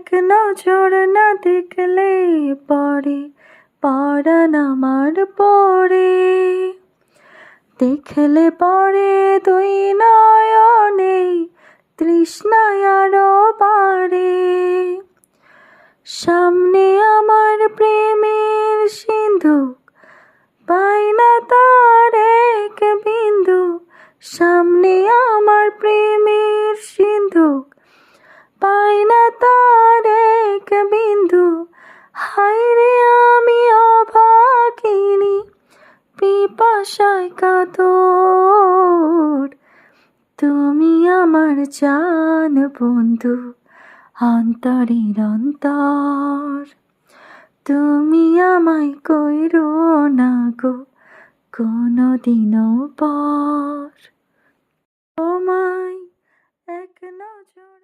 এক নজর না দেখলে পরে পরাণ আমার পরে, দেখলে পরে দুই নয়নে তৃষ্ণায় আরো বাড়ে। সামনে আমার প্রেমের সিন্ধুক, পাই না তার এক বিন্দু। সামনে আমার প্রেমের সিন্ধুক, পাই না তার এক বিন্দু। হায়রে আমি অভাগিনী, পিপাসায় কাতর। তুমি আমার জান বন্ধু, অন্তরের অন্তর। তুমি আমায় কইরো না গো কোনদিনও পর। তোমায় এক নজর